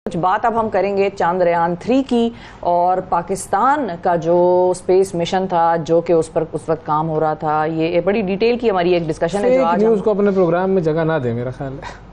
कुछ बात अब हम करेंगे चांद्रयान 3 की और पाकिस्तान का जो स्पेस मिशन था जो कि उस पर उस वक्त काम हो रहा था। ये बड़ी डिटेल की हमारी एक डिस्कशन है जो आज न्यूज़ को अपने प्रोग्राम में जगह ना दे, मेरा ख्याल है।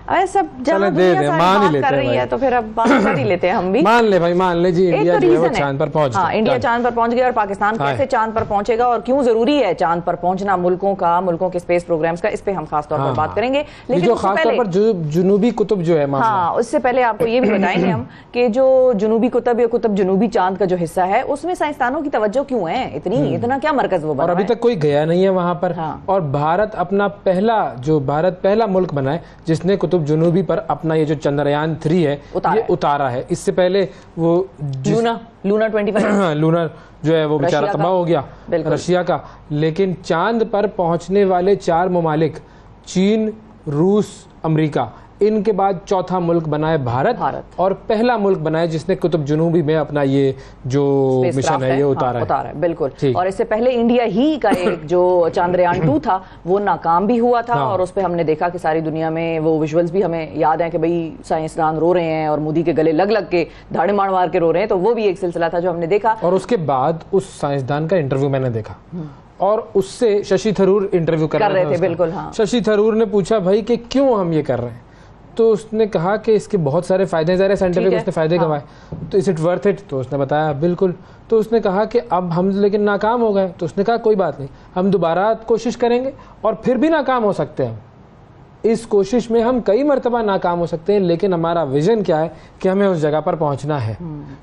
अरे सब जहाँ दुनिया सारी बात कर रही है तो फिर अब बात कर ही लेते हैं हम भी। मान ले भाई, मान ले जी, इंडिया जो है वो चांद पर पहुंच गया। हाँ, इंडिया चांद पर पहुंच गया और पाकिस्तान कैसे चांद पर पहुंचेगा और क्यों जरूरी है चांद पर पहुंचना मुल्कों के स्पेस प्रोग्राम्स का, इस पे हम खास तौर पर बात करेंगे। लेकिन जो खास तौर पर जुनूबी कुतुब जो है, हाँ, उससे पहले आपको ये भी बताएंगे हम कि जो जुनूबी कुतुब या कुतुब जुनूबी चांद का जो हिस्सा है उसमें साइंसदानों की तवज्जो क्यों है इतना क्या मरकज वो बना और अभी तक कोई गया नहीं है वहां पर। और भारत अपना पहला मुल्क बना है जिसने कुतुब जुनूबी पर अपना ये जो चंद्रयान 3 है ये उतारा है। इससे पहले वो लूना 25 लूनर जो है वो बेचारा तबाह हो गया रशिया का। लेकिन चांद पर पहुंचने वाले 4 ममालिक चीन, रूस, अमेरिका, इनके बाद चौथा मुल्क बना है भारत और पहला मुल्क बना है जिसने कुतुब जुनूबी में अपना ये जो मिशन है ये उतारा है। बिल्कुल। और इससे पहले इंडिया ही का एक जो चांद्रयान 2 था वो नाकाम भी हुआ था। और उस पर हमने देखा कि सारी दुनिया में वो विजुअल्स भी हमें याद है कि भाई साइंसदान रो रहे हैं और मोदी के गले लग लग के धाड़े मार के रो रहे हैं, तो वो भी एक सिलसिला था जो हमने देखा। और उसके बाद उस साइंसदान का इंटरव्यू मैंने देखा और उससे शशि थरूर इंटरव्यू कर रहे थे। बिल्कुल। शशि थरूर ने पूछा भाई कि क्यों हम ये कर रहे हैं, तो उसने कहा कि इसके बहुत सारे फायदे, ज़ाहिर साइंटिफिक उसने फायदे कमाए, तो इज इट वर्थ इट, तो उसने बताया बिल्कुल। तो उसने कहा कि अब हम लेकिन नाकाम हो गए, तो उसने कहा कोई बात नहीं, हम दोबारा कोशिश करेंगे और फिर भी नाकाम हो सकते हैं। इस कोशिश में हम कई मरतबा नाकाम हो सकते हैं, लेकिन हमारा विजन क्या है कि हमें उस जगह पर पहुंचना है।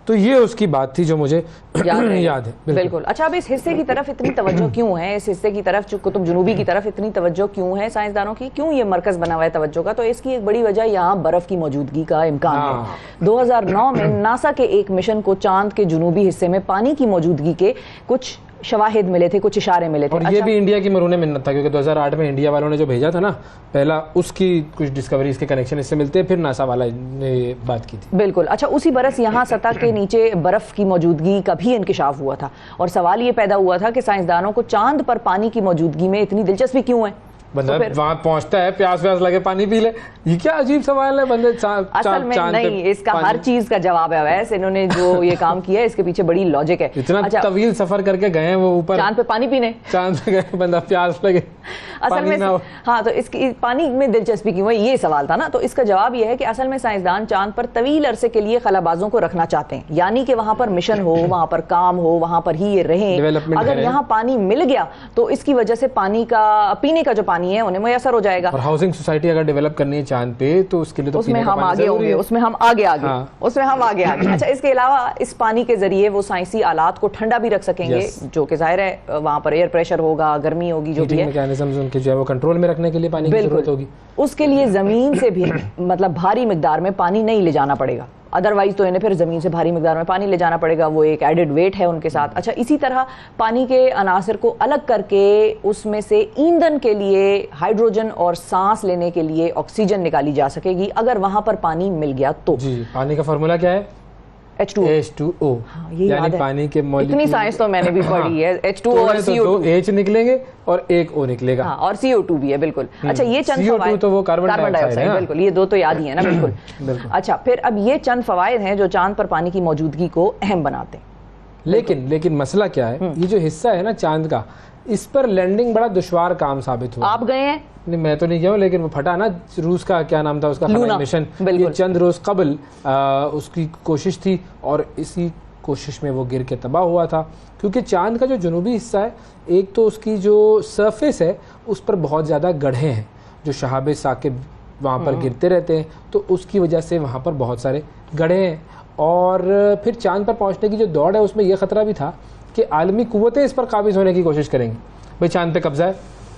तो ये उसकी बात थी जो मुझे याद है। बिल्कुल। अच्छा, अब इस हिस्से की तरफ इतनी तवज्जो क्यों है, इस हिस्से की तरफ कुतुब जुनूबी की तरफ इतनी तवज्जो क्यों है साइंसदानों की, क्यों ये मरकज बना हुआ है तवज्जो का? तो इसकी एक बड़ी वजह यहाँ बर्फ की मौजूदगी का इम्कान है। 2009 में नासा के एक मिशन को चांद के जुनूबी हिस्से में पानी की मौजूदगी के कुछ शवाहिद मिले थे, कुछ इशारे मिले थे। और ये भी इंडिया की मरूने मिन्नत था, क्योंकि 2008 में इंडिया वालों ने जो भेजा था ना पहला, उसकी कुछ डिस्कवरीज के कनेक्शन इससे मिलते हैं, फिर नासा वाला ने बात की थी। बिल्कुल। अच्छा, उसी बरस यहाँ सतह के नीचे बर्फ की मौजूदगी का भी इंकिशाफ हुआ था और सवाल ये पैदा हुआ था कि साइंसदानों को चांद पर पानी की मौजूदगी में इतनी दिलचस्पी क्यों है। बंदा वहां पहुंचता है, प्यास लगे पानी पी ले, ये क्या अजीब सवाल है। बंदे असल में नहीं, इसका हर चीज का जवाब है। वैसे इन्होंने जो ये काम किया है इसके पीछे बड़ी लॉजिक है। इतना तवील सफर करके गए हैं वो ऊपर चांद पे पानी पीने, चांद पे गए, बंदा प्यास लगे असल में हाँ, तो इसकी पानी में दिलचस्पी क्यों है, ये सवाल था ना। तो इसका जवाब ये है कि असल में साइंसदान चांद पर तवील अरसे के लिए खलाबाजों को रखना चाहते हैं, यानी कि वहां पर मिशन हो, वहां पर काम हो, वहां पर ही ये रहें। अगर यहाँ पानी मिल गया तो इसकी वजह से पानी का, पीने का जो पानी है उन्हें मैसर हो जाएगा। और हाउसिंग सोसाइटी अगर डेवलप करनी है चांद पे तो उसके लिए तो उसमें हम आगे होंगे, उसमें हम आगे अच्छा, इसके अलावा इस पानी के जरिए वो साइंसी आलात को ठंडा भी रख सकेंगे, जो कि जाहिर है वहां पर एयर प्रेशर होगा, गर्मी होगी, जो भी है मैकेनिज्म्स उनके जो है वो कंट्रोल में रखने के लिए पानी की जरूरत होगी। उसके लिए जमीन से भी मतलब भारी मिकदार में पानी नहीं ले जाना पड़ेगा, अदरवाइज तो इन्हें फिर जमीन से भारी मिकदार में पानी ले जाना पड़ेगा, वो एक एडेड वेट है उनके साथ। अच्छा, इसी तरह पानी के अनासर को अलग करके उसमें से ईंधन के लिए हाइड्रोजन और सांस लेने के लिए ऑक्सीजन निकाली जा सकेगी अगर वहां पर पानी मिल गया तो। जी, पानी का फॉर्मूला क्या है? H2O। हाँ, ये यानी पानी के मॉलिक्यूल, इतनी साइंस तो मैंने भी पढ़ी है। H2O और CO2, 2 H निकलेंगे और एक O निकलेगा। हाँ, और CO2 भी है। बिल्कुल। अच्छा, ये चंद CO2 तो वो कार्बन डाइऑक्साइड है। बिल्कुल, ये दो तो याद ही है ना। बिल्कुल। अच्छा, फिर अब ये चंद फवायद हैं जो चांद पर पानी की मौजूदगी को अहम बनाते हैं। लेकिन मसला क्या है, ये जो हिस्सा है ना चांद का, इस पर लैंडिंग बड़ा दुश्वार काम साबित हुआ। आप गए हैं? नहीं, मैं तो नहीं गया हूँ, लेकिन वो फटा ना, रूस का क्या नाम था उसका, मिशन, ये चंद रोज कबल उसकी कोशिश थी और इसी कोशिश में वो गिर के तबाह हुआ था। क्योंकि चांद का जो जुनूबी हिस्सा है, एक तो उसकी जो सरफेस है उस पर बहुत ज़्यादा गड्ढे हैं, जो शहाब साकिब वहाँ पर गिरते रहते हैं, तो उसकी वजह से वहाँ पर बहुत सारे गड्ढे हैं। और फिर चांद पर पहुँचने की जो दौड़ है उसमें यह ख़तरा भी था कि आलमी कुव्वतें इस पर काबिज होने की कोशिश करेंगी। भाई चांद पे कब्जा है,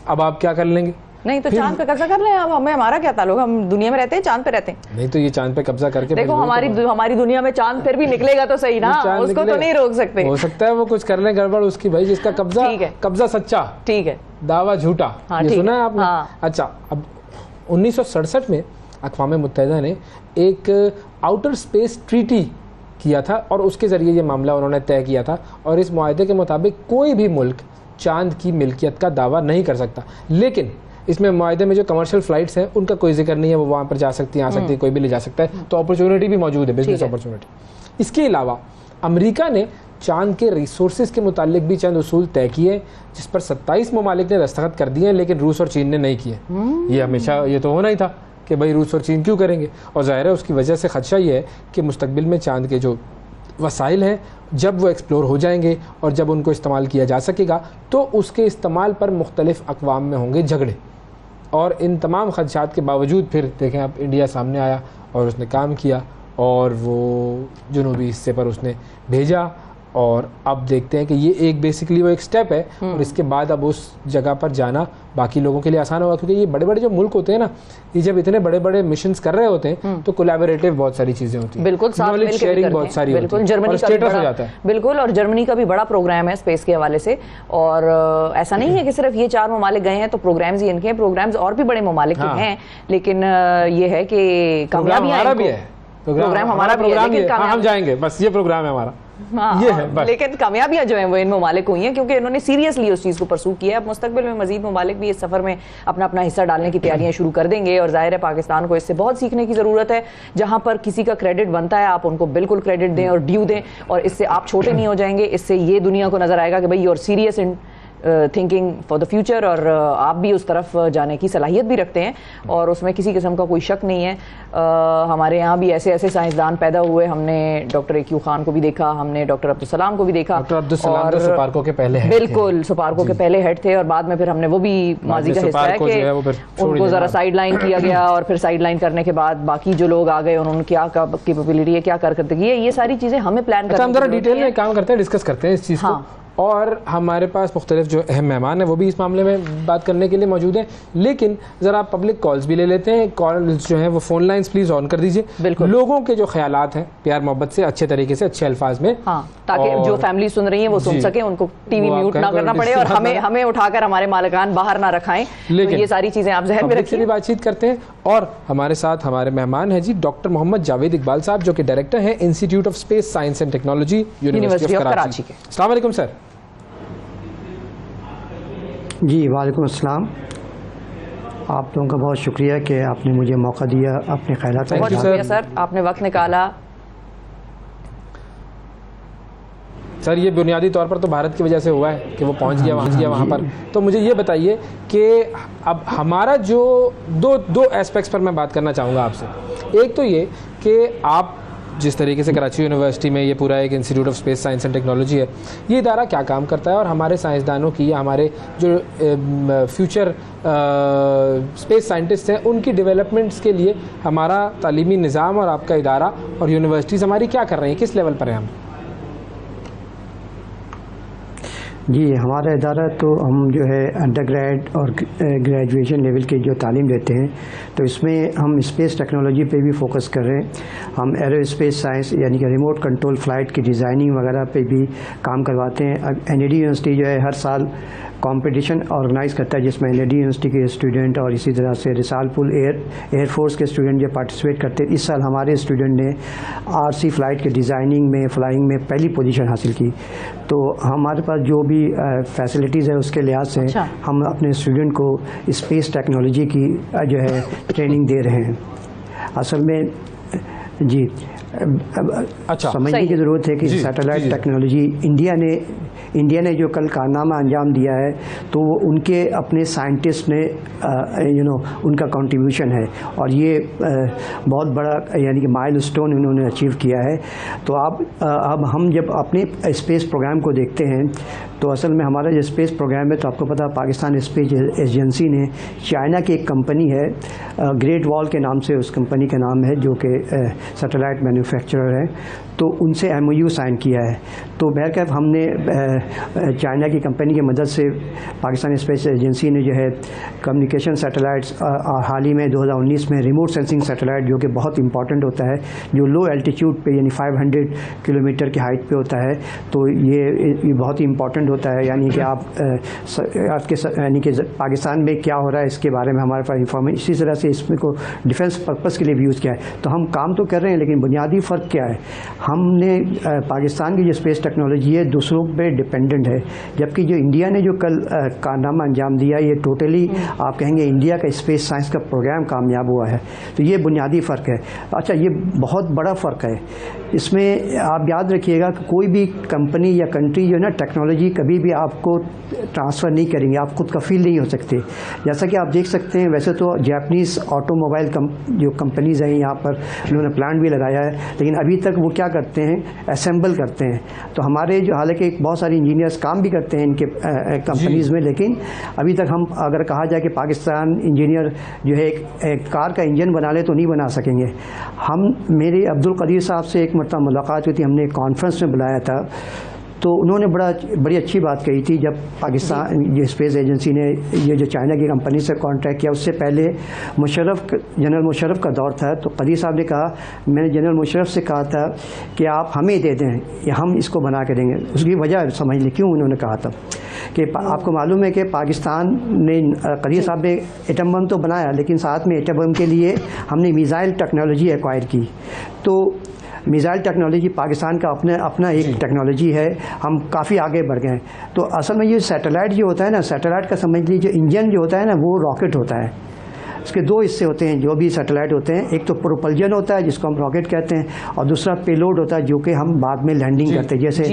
अब आप क्या कर लेंगे? नहीं तो चांद पे कब्जा कर लें, अब हमें हमारा क्या ताल्लुक, हम दुनिया में रहते हैं, चांद पे रहते हैं। नहीं तो ये चांद पे कब्जा करके देखो, हमारी दुनिया में चांद फिर भी निकलेगा तो सही ना, उसको तो नहीं रोक सकते। हो सकता है वो कुछ कर ले गड़बड़ उसकी, भाई जिसका कब्जा सच्चा, ठीक है, दावा झूठा, ये सुना है आपने? हाँ। अच्छा, अब 1967 में अक़वाम मुत्तहिदा ने एक आउटर स्पेस ट्रीटी किया था और उसके ज़रिए ये मामला उन्होंने तय किया था। और इस मुआहदे के मुताबिक कोई भी मुल्क चांद की मिल्कियत का दावा नहीं कर सकता, लेकिन इसमें मायदे में जो कमर्शियल फ्लाइट्स हैं उनका कोई जिक्र नहीं है, वो वहाँ पर जा सकती हैं, आ सकती है, कोई भी ले जा सकता है, तो अपॉर्चुनिटी भी मौजूद है, बिजनेस अपॉर्चुनिटी। इसके अलावा अमेरिका ने चांद के रिसोर्सेज के मुतालिक भी चंद उसूल तय किए जिस पर 27 ममालिक ने दस्तखत कर दिए, लेकिन रूस और चीन ने नहीं किए। ये हमेशा ये तो होना ही था कि भाई रूस और चीन क्यों करेंगे, और ज़ाहिर है उसकी वजह से खदशा ये है कि मुस्तकबिल में चांद के जो वसाइल हैं जब वो एक्सप्लोर हो जाएंगे और जब उनको इस्तेमाल किया जा सकेगा तो उसके इस्तेमाल पर मुख्तलिफ अक़वाम में होंगे झगड़े। और इन तमाम खदशात के बावजूद फिर देखें अब इंडिया सामने आया और उसने काम किया और वो जुनूबी हिस्से पर उसने भेजा, और अब देखते हैं कि ये एक बेसिकली वो एक स्टेप है, और इसके बाद अब उस जगह पर जाना बाकी लोगों के लिए आसान होगा, क्योंकि ये बड़े बड़े जो मुल्क होते हैं ना, ये जब इतने बड़े बड़े मिशंस कर रहे होते हैं तो कोलैबोरेटिव बहुत सारी चीजें होती हैं, बिल्कुल नॉलेज शेयरिंग बहुत सारी होती है, जर्मनी का स्टेटस हो जाता है। बिल्कुल, और जर्मनी का भी बड़ा प्रोग्राम है स्पेस के हवाले से, और ऐसा नहीं है कि सिर्फ ये 4 ममालिक गए हैं तो प्रोग्राम्स ही इनके हैं, प्रोग्राम्स और भी बड़े ममालिक हैं, लेकिन ये है कि कामयाबियां भी है, प्रोग्राम हमारा भी है, लेकिन हम जाएंगे, बस ये प्रोग्राम है हमारा। हाँ, ये है, लेकिन कामयाबियां जो हैं वो इन ममालिक हुई हैं क्योंकि इन्होंने सीरियसली उस चीज़ को परसू किया है। अब मुस्तकबिल में मजीद ममालिक भी इस सफ़र में अपना अपना हिस्सा डालने की तैयारियां शुरू कर देंगे, और जाहिर है पाकिस्तान को इससे बहुत सीखने की ज़रूरत है। जहां पर किसी का क्रेडिट बनता है आप उनको बिल्कुल क्रेडिट दें और ड्यू दें, और इससे आप छोटे नहीं हो जाएंगे। इससे ये दुनिया को नज़र आएगा कि भाई you are serious in thinking for the future, और आप भी उस तरफ जाने की सलाहियत भी रखते हैं, और उसमें किसी किस्म का कोई शक नहीं है। हमारे यहाँ भी ऐसे ऐसे साइंसदान पैदा हुए, हमने डॉक्टर एक्यू खान को भी देखा, हमने डॉक्टर अब्दुल सलाम को भी देखा। डॉक्टर अब्दुल सलाम तो सुपार्को के पहले हेड थे, बिल्कुल सुपार्को के पहले हेड थे, और बाद में फिर हमने वो भी माजी का हिस्सा है कि उनको ज़रा साइड लाइन किया गया, और फिर साइड लाइन करने के बाद बाकी जो लोग आ गए उन्होंने क्या कैपेबिलिटी है, क्या करते है, ये सारी चीज़ें हमें प्लान करना। हम जरा डिटेल में काम करते हैं, डिस्कस करते हैं इस चीज़ को, और हमारे पास मुख्तलिफ जो अहम मेहमान हैं वो भी इस मामले में बात करने के लिए मौजूद हैं। लेकिन ज़रा पब्लिक कॉल्स भी ले लेते हैं। कॉल्स जो हैं वो फ़ोन लाइन्स प्लीज़ ऑन कर दीजिए, लोगों के जो ख्यालात हैं प्यार मोहब्बत से, अच्छे तरीके से, अच्छे अल्फाज में, ताकि जो फैमिली सुन रही है वो सुन सके, उनको टीवी म्यूट ना करना पड़े, और हमें उठाकर हमारे मालिकान बाहर ना रखाएं। लेकिन ये सारी चीज़ें आप जहन में रखिए। बातचीत करते हैं, और हमारे साथ हमारे मेहमान हैं जी डॉक्टर मोहम्मद जावेद इकबाल साहब, जो कि डायरेक्टर हैं institute of space science and technology, university of Karachi के। अस्सलाम वालेकुम सर। जी वालेकुम अस्सलाम। आप लोगों का बहुत शुक्रिया कि आपने मुझे मौका दिया अपने ख्यालात का। बहुत शुक्रिया सर, आपने वक्त निकाला। सर ये बुनियादी तौर पर तो भारत की वजह से हुआ है कि वो पहुंच गया वहाँ पर। तो मुझे ये बताइए कि अब हमारा जो दो एस्पेक्ट्स पर मैं बात करना चाहूँगा आपसे। एक तो ये कि आप जिस तरीके से कराची यूनिवर्सिटी में ये पूरा एक institute of space science and technology है, ये इदारा क्या काम करता है, और हमारे साइंसदानों की या हमारे जो फ्यूचर स्पेस साइंटिस्ट हैं उनकी डेवलपमेंट्स के लिए हमारा तालीमी निज़ाम और आपका इदारा और यूनिवर्सिटीज़ हमारी क्या कर रही हैं, किस लेवल पर हैं हम? जी हमारा इदारा तो हम जो है अंडर ग्रेड और ग्रेजुएशन लेवल की जो तालीम देते हैं, तो इसमें हम स्पेस टेक्नोलॉजी पे भी फोकस कर रहे हैं। हम एरोस्पेस साइंस यानी कि रिमोट कंट्रोल फ़्लाइट की डिज़ाइनिंग वगैरह पे भी काम करवाते हैं। अब NLD यूनिवर्सिटी जो है हर साल कंपटीशन ऑर्गेनाइज़ करता है जिसमें NLD यूनिवर्सिटी के स्टूडेंट और इसी तरह से रिसालपुर एयरफोर्स के स्टूडेंट जो पार्टिसिपेट करते हैं। इस साल हमारे स्टूडेंट ने RC फ़्लाइट के डिज़ाइनिंग में, फ्लाइंग में पहली पोजीशन हासिल की। तो हमारे पास जो भी फैसिलिटीज़ है उसके लिहाज से हम अपने स्टूडेंट को स्पेस टेक्नोलॉजी की जो है ट्रेनिंग दे रहे हैं। असल में जी समझने की ज़रूरत है कि सैटेलाइट टेक्नोलॉजी इंडिया ने जो कल कारनामा अंजाम दिया है तो वो उनके अपने साइंटिस्ट ने उनका कंट्रीब्यूशन है, और ये बहुत बड़ा यानी कि माइलस्टोन उन्होंने अचीव किया है। तो अब हम जब अपने स्पेस प्रोग्राम को देखते हैं तो असल में हमारा जो स्पेस प्रोग्राम है, तो आपको पता है पाकिस्तान स्पेस एजेंसी ने चाइना की एक कंपनी है ग्रेट वॉल के नाम से, उस कंपनी का नाम है, जो कि सैटेलाइट मैन्युफैक्चरर है, तो उनसे MOU साइन किया है। तो बहरकैफ हमने चाइना की कंपनी की मदद से पाकिस्तान स्पेस एजेंसी ने जो है कम्युनिकेशन सैटेलाइट्स, हाल ही में 2019 में रिमोट सेंसिंग सैटेलाइट, जो कि बहुत इंपॉर्टेंट होता है, जो लो एल्टीट्यूड पे यानी 500 किलोमीटर की हाइट पे होता है, तो ये बहुत ही इंपॉर्टेंट होता है, यानी कि आपके यानी कि पाकिस्तान में क्या हो रहा है इसके बारे में हमारे पास इंफॉर्मेशन, इसी तरह से इसमें को डिफेंस पर्पस के लिए भी यूज़ किया है। तो हम काम तो कर रहे हैं, लेकिन बुनियादी फ़र्क क्या है, हमने पाकिस्तान की जो स्पेस टेक्नोलॉजी है दूसरों पे डिपेंडेंट है, जबकि जो इंडिया ने जो कल कारनामा अंजाम दिया ये टोटली आप कहेंगे इंडिया का स्पेस साइंस का प्रोग्राम कामयाब हुआ है। तो ये बुनियादी फ़र्क है। अच्छा, ये बहुत बड़ा फ़र्क है। इसमें आप याद रखिएगा कि कोई भी कंपनी या कंट्री जो है ना टेक्नोलॉजी कभी भी आपको ट्रांसफ़र नहीं करेंगे, आप खुद कफील नहीं हो सकते। जैसा कि आप देख सकते हैं, वैसे तो जापानीज़ ऑटोमोबाइल जो कंपनीज़ हैं यहाँ पर उन्होंने प्लांट भी लगाया है, लेकिन अभी तक वो क्या करते हैं, असेंबल करते हैं। तो हमारे जो हालांकि बहुत सारे इंजीनियर्स काम भी करते हैं इनके कंपनीज़ में, लेकिन अभी तक हम अगर कहा जाए कि पाकिस्तान इंजीनियर जो है एक कार का इंजन बना ले तो नहीं बना सकेंगे। मेरे अब्दुल कदीर साहब से एक मरतबा मुलाकात हुई थी, हमने एक कॉन्फ्रेंस में बुलाया था, तो उन्होंने बड़ी अच्छी बात कही थी। जब पाकिस्तान ये स्पेस एजेंसी ने ये जो चाइना की कंपनी से कॉन्ट्रैक्ट किया, उससे पहले जनरल मुशर्रफ का दौर था, तो कदीर साहब ने कहा, मैंने जनरल मुशर्रफ से कहा था कि आप हमें दे दें या हम इसको बना के देंगे। उसकी वजह समझ ली क्यों उन्होंने कहा था कि आपको मालूम है कि पाकिस्तान ने, कदीर साहब ने एटम बम तो बनाया, लेकिन साथ में एटम बम के लिए हमने मिसाइल टेक्नोलॉजी एक्वायर की। तो मिसाइल टेक्नोलॉजी पाकिस्तान का अपना एक टेक्नोलॉजी है, हम काफ़ी आगे बढ़ गए हैं। तो असल में ये सैटेलाइट जो होता है ना, सैटेलाइट का समझ लीजिए इंजन जो होता है ना, वो रॉकेट होता है। उसके दो हिस्से होते हैं जो भी सैटेलाइट होते हैं, एक तो प्रोपल्जन होता है जिसको हम रॉकेट कहते हैं, और दूसरा पेलोड होता है जो कि हम बाद में लैंडिंग करते हैं। जैसे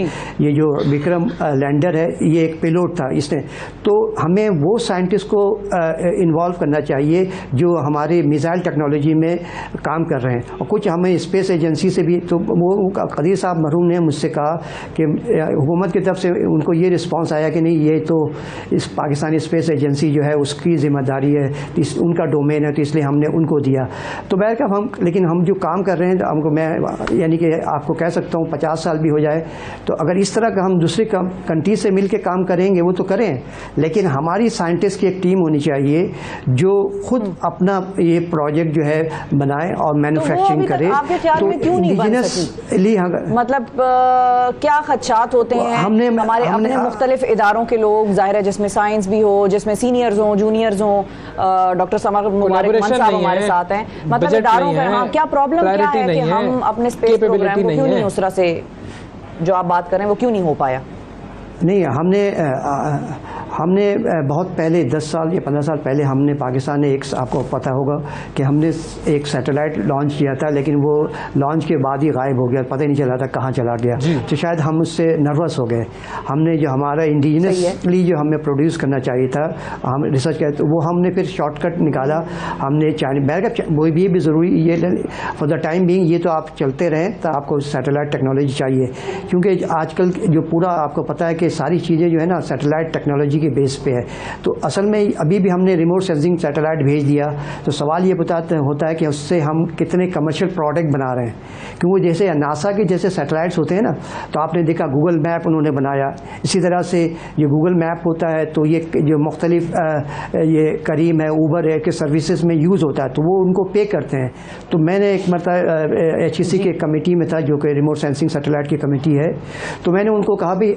ये जो विक्रम लैंडर है, ये एक पेलोड था इसने। तो हमें वो साइंटिस्ट को इन्वॉल्व करना चाहिए जो हमारे मिसाइल टेक्नोलॉजी में काम कर रहे हैं, और कुछ हमें स्पेस एजेंसी से भी। तो वो कदीर साहब मरहूम ने मुझसे कहा कि हुकूमत की तरफ से उनको ये रिस्पॉन्स आया कि नहीं, ये तो इस पाकिस्तानी स्पेस एजेंसी जो है उसकी जिम्मेदारी है, उनका डोमेन है, तो इसलिए हमने उनको दिया। तो बहरकैफ लेकिन हम जो काम कर रहे हैं, हमको मैं यानी कि आपको कह सकता हूँ 50 साल भी हो जाए, तो अगर इस तरह का हम दूसरी कंट्री से मिल के काम करेंगे वो तो करें, लेकिन हमारी साइंटिस्ट की एक टीम होनी चाहिए जो खुद अपना ये प्रोजेक्ट जो है बनाए और मैन्युफैक्चरिंग करे। आपके ख्याल में क्यों नहीं बन सकी? मतलब क्या खदशात होते हैं? हमारे अपने मुख्तलिफ इदारों के लोग, जाहिर है जिसमें साइंस भी हो, जिसमें सीनियर्स हों, जूनियर्स हों, डॉक्टर समार मुबारक साहब हमारे साथ हैं, मतलब इदारों का क्या प्रॉब्लम क्या है कि हम अपने स्पेस प्रोग्राम को क्यों नहीं उस तरह से जो आप बात कर रहे हैं वो क्यों नहीं हो पाया? नहीं, हमने बहुत पहले 10 साल या 15 साल पहले हमने पाकिस्तान ने आपको पता होगा कि हमने एक सैटेलाइट लॉन्च किया था, लेकिन वो लॉन्च के बाद ही गायब हो गया, पता ही नहीं चला था कहाँ चला गया। तो शायद हम उससे नर्वस हो गए। हमने जो हमारा इंडिजिनसली जो हमें प्रोड्यूस करना चाहिए था, हम रिसर्च किया, तो वो हमने फिर शॉर्टकट निकाला। हमने वो भी ज़रूरी, ये फॉर द टाइम बीइंग ये तो आप चलते रहें, तो आपको सैटेलाइट टेक्नोलॉजी चाहिए, क्योंकि आजकल जो पूरा आपको पता है कि सारी चीज़ें जो है ना सैटेलाइट टेक्नोलॉजी के बेस पे है। तो असल में अभी भी हमने रिमोट सेंसिंग सैटेलाइट भेज दिया, तो सवाल ये होता है कि उससे हम कितने कमर्शियल प्रोडक्ट बना रहे हैं, क्योंकि जैसे नासा के जैसे सैटेलाइट्स होते हैं ना, तो आपने देखा गूगल मैप उन्होंने बनाया, इसी तरह से ये गूगल मैप होता है, तो ये जो मुख्तलिफ ये करीम है, ऊबर है के सर्विसेज में यूज़ होता है, तो वो उनको पे करते हैं। तो मैंने एक मतलब HEC के कमेटी में था, जो कि रिमोट सेंसिंग सैटेलाइट की कमेटी है, तो मैंने उनको कहा भी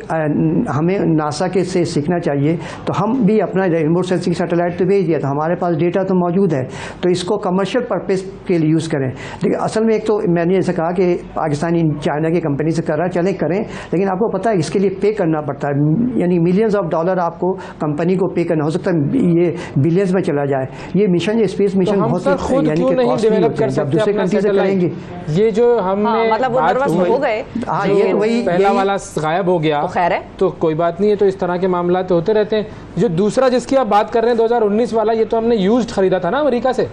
हमें नासा के से सीखना चाहिए, तो हम भी अपना रिमोट सेंसिंग सैटेलाइट तो भेज दिया, तो हमारे पास डेटा तो मौजूद है, तो इसको कमर्शियल पर्पस के लिए यूज़ करें। लेकिन असल में एक तो मैंने ऐसा कहा कि पाकिस्तानी चाइना की कंपनी से कर रहा, चले करें, लेकिन आपको पता है इसके लिए पे करना पड़ता है, यानी मिलियंस ऑफ डॉलर आपको कंपनी को पे करना, हो सकता है ये बिलियंस में चला जाए। ये मिशन, ये स्पेस मिशन बहुत यानी कि कॉस्टली होते हैं, दूसरे कंट्री से करेंगे। ये जो हमने मतलब वो नर्वस हो गए, ये वही पहला वाला गायब हो गया, खैर है, तो कोई बात नहीं है। तो इस तरह के मामला तो होते रहते हैं। जो दूसरा जिसकी आप बात कर रहे हैं 2019 वाला, ये तो हमने यूज्ड खरीदा था ना अमेरिका से।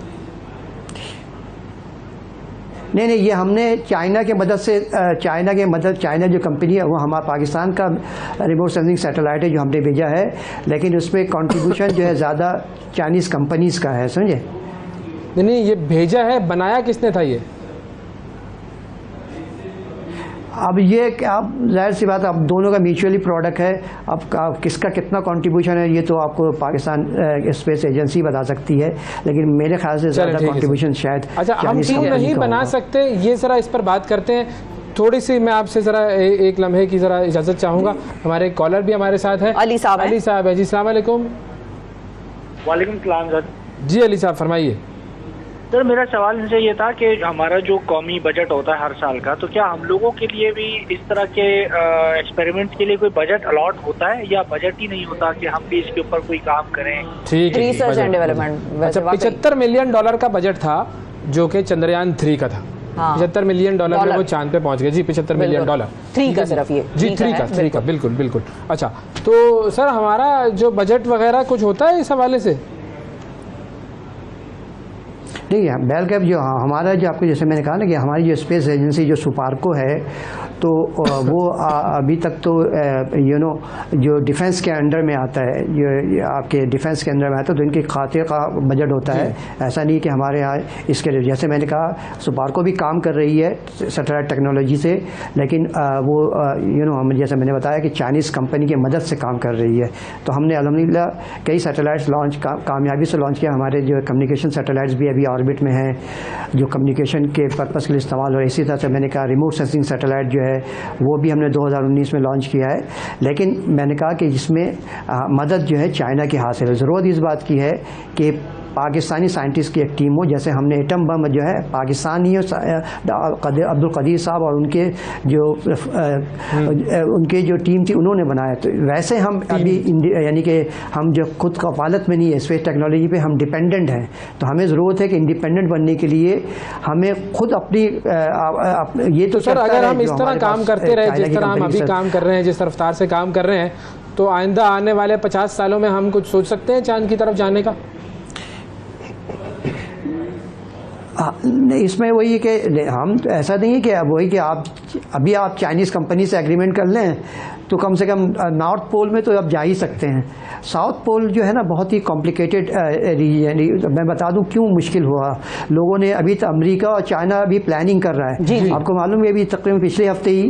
नहीं, ये हमने चाइना के मदद से, चाइना जो कंपनी है वो हमारा पाकिस्तान का रिमोट सेंसिंग सैटेलाइट है जो हमने भेजा है, लेकिन उसमें कंट्रीब्यूशन जो है ज़्यादा चाइनीज़ कंपनीज़ का है, समझे? नहीं, ये भेजा है, बनाया किसने था ये? अब ये आप जाहिर सी बात है, अब दोनों का म्यूचुअली प्रोडक्ट है। अब किसका कितना कंट्रीब्यूशन है ये तो आपको पाकिस्तान स्पेस एजेंसी बता सकती है, लेकिन मेरे ख्याल से ज़्यादा कंट्रीब्यूशन शायद। अच्छा, हम क्यों नहीं बना सकते, ये ज़रा इस पर बात करते हैं। थोड़ी सी मैं आपसे ज़रा एक लम्हे की ज़रा इजाज़त चाहूँगा। हमारे कॉलर भी हमारे साथ हैं, अली साहब है जी। अस्सलाम वालेकुम। वालेकुम सलाम सर। जी अली साहब फरमाइए। सर मेरा सवाल इनसे ये था कि हमारा जो कौमी बजट होता है हर साल का, तो क्या हम लोगों के लिए भी इस तरह के एक्सपेरिमेंट के लिए कोई बजट अलॉट होता है या बजट ही नहीं होता कि हम भी इसके ऊपर कोई काम करें? ठीक है, रिसर्च एंड डेवलपमेंट। अच्छा, $75 मिलियन का बजट था जो कि चंद्रयान 3 का था। हाँ। $75 मिलियन में वो चांद पे पहुंच गए जी। $75 मिलियन 3 का सिर्फ ये जी, 3 का बिल्कुल बिल्कुल। अच्छा, तो सर हमारा जो बजट वगैरह कुछ होता है इस हवाले से? नहीं, बेल गैप जो हमारा जो आपको जैसे मैंने कहा ना कि हमारी जो स्पेस एजेंसी जो सुपार्को है, तो वो अभी तक तो जो डिफेंस के अंडर में आता है, जो आपके डिफेंस के अंडर में आता है, तो इनके खाते का बजट होता है। ऐसा नहीं कि हमारे यहाँ इसके लिए, जैसे मैंने कहा सुपार्को भी काम कर रही है सैटेलाइट टेक्नोलॉजी से, लेकिन वो हम जैसे मैंने बताया कि चाइनीज़ कंपनी की मदद से काम कर रही है। तो हमने अल्हम्दुलिल्लाह कई सैटेलाइट्स लॉन्च कामयाबी से लॉन्च किया। हमारे जो कम्युनिकेशन सैटेलाइट्स भी अभी ऑर्बिट में हैं, जो कम्युनिकेशन के पर्पज़ के लिए इस्तेमाल हो रहे। इसी तरह से मैंने कहा रिमोट सेंसिंग सैटेलाइट जो है वो भी हमने 2019 में लॉन्च किया है। लेकिन मैंने कहा कि इसमें मदद जो है चाइना की हासिल है। ज़रूरत इस बात की है कि पाकिस्तानी साइंटिस्ट की एक टीम हो, जैसे हमने एटम बम जो है पाकिस्तानी अब्दुल कदीर साहब और उनके जो टीम थी उन्होंने बनाया। तो वैसे हम अभी यानी कि हम जो खुद कफालत में नहीं है स्पेस टेक्नोलॉजी पे, हम डिपेंडेंट हैं। तो हमें ज़रूरत है कि इंडिपेंडेंट बनने के लिए हमें खुद अपनी ये तो सर अगर हम इस तरह काम करते रहे जिस तरह हम अभी काम कर रहे हैं, जिस रफ्तार से काम कर रहे हैं, तो आइंदा आने वाले 50 सालों में हम कुछ सोच सकते हैं चांद की तरफ जाने का? इसमें वही है कि हम ऐसा नहीं है कि वही कि आप चाइनीज़ कंपनी से एग्रीमेंट कर लें तो कम से कम नॉर्थ पोल में तो आप जा ही सकते हैं। साउथ पोल जो है ना बहुत ही कॉम्प्लिकेटेड रीजन। मैं बता दूं क्यों मुश्किल हुआ। लोगों ने अभी तो अमेरिका और चाइना अभी प्लानिंग कर रहा है। जी। आपको मालूम है अभी तकरीबन पिछले हफ्ते ही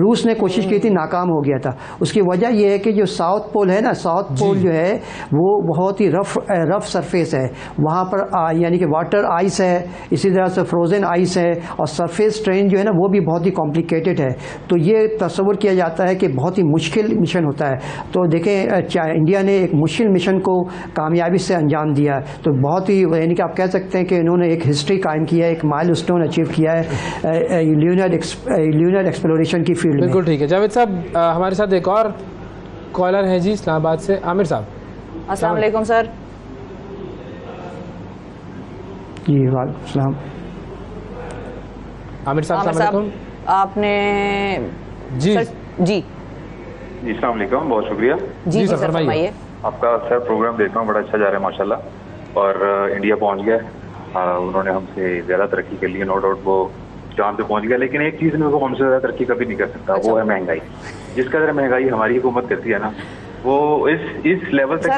रूस ने कोशिश की थी, नाकाम हो गया था। उसकी वजह यह है कि जो साउथ पोल है ना, साउथ पोल जो है वो बहुत ही रफ सरफेस है। वहाँ पर यानी कि वाटर आइस है, इसी तरह से फ्रोजन आइस है, और सरफेस ट्रेन जो है ना वो भी बहुत ही कॉम्प्लिकेटेड है। तो ये तस्वर किया जाता है कि बहुत ही मुश्किल मिशन होता है। तो देखें इंडिया ने एक मुश्किल मिशन को कामयाबी से अंजाम दिया। तो बहुत ही यानी कि आप कह सकते हैं कि इन्होंने एक हिस्ट्री कायम किया है, एक माइलस्टोन अचीव किया है ल्यूनर एक्सप्लोरेशन की फील्ड में। बिल्कुल ठीक है। जावेद साहब हमारे साथ एक और कॉलर है जी इस्लामाबाद से, आमिर साहब। अस्सलाम वालेकुम सर। जी वालेकुम सलाम। आमिर साहब आपने जी जी अस्सलाम वालेकुम, बहुत शुक्रिया। जी सर फरमाइए। आपका सर प्रोग्राम देखता हूँ, बड़ा अच्छा जा रहा है माशाल्लाह। और इंडिया पहुंच गया, उन्होंने हमसे ज़्यादा तरक्की कर ली है, नो डाउट वो चांद पे पहुंच गया। लेकिन एक चीज़ में वो हमसे ज़्यादा तरक्की कभी नहीं कर सकता। अच्छा। वो है महंगाई। जिस कदर महंगाई हमारी हुकूमत करती है ना, वो इस लेवल तक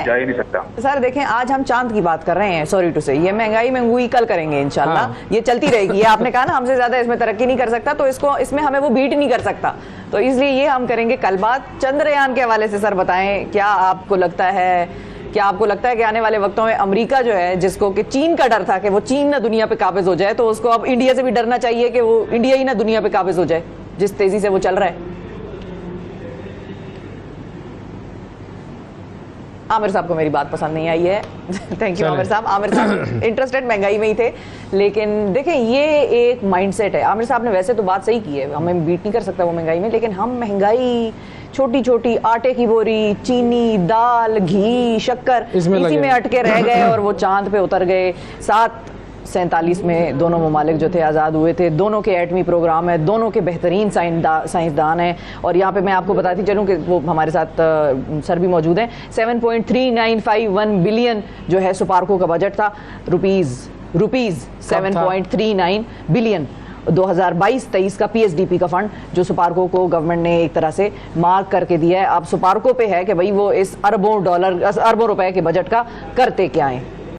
जा ही नहीं सकता। सर देखें, आज हम चांद की बात कर रहे हैं, सॉरी टू से, ये महंगाई महंगूई कल करेंगे इंशाल्लाह। हाँ। ये चलती रहेगी। ये आपने कहा ना हमसे ज्यादा इसमें तरक्की नहीं कर सकता, तो इसमें हमें वो बीट नहीं कर सकता, तो इसलिए ये हम करेंगे कल बात। चंद्रयान के हवाले से सर बताएं, क्या आपको लगता है कि आने वाले वक्तों में अमेरिका जो है, जिसको कि चीन का डर था कि वो चीन ना दुनिया पे काबिज हो जाए, तो उसको अब इंडिया से भी डरना चाहिए कि वो इंडिया ही ना दुनिया पे काबिज हो जाए, जिस तेजी से वो चल रहा है? आमिर साहब को मेरी बात पसंद नहीं आई है। थैंक यू आमिर साहब। आमिर साहब इंटरेस्टेड महंगाई में ही थे, लेकिन देखें ये एक माइंडसेट है। आमिर साहब ने वैसे तो बात सही की है, हमें बीट नहीं कर सकता वो महंगाई में, लेकिन हम महंगाई छोटी छोटी आटे की बोरी, चीनी, दाल, घी, शक्कर इसी में अटके रह गए और वो चांद पे उतर गए। 47 में दोनों ममालिक जो थे आज़ाद हुए थे, दोनों के एटमी प्रोग्राम है, दोनों के बेहतरीन साइंसदान हैं। और यहाँ पे मैं आपको बताती चलूँ कि वो हमारे साथ सर भी मौजूद हैं। 7.3951 बिलियन जो है सुपार्को का बजट था, रुपीज़ 7.39 बिलियन 2022-23 का PSDP का फंड जो सुपार्को को गवर्नमेंट ने एक तरह से मार्क करके दिया है। अब सुपार्को पे है कि भाई वो इस अरबों रुपए के बजट का करते क्या है।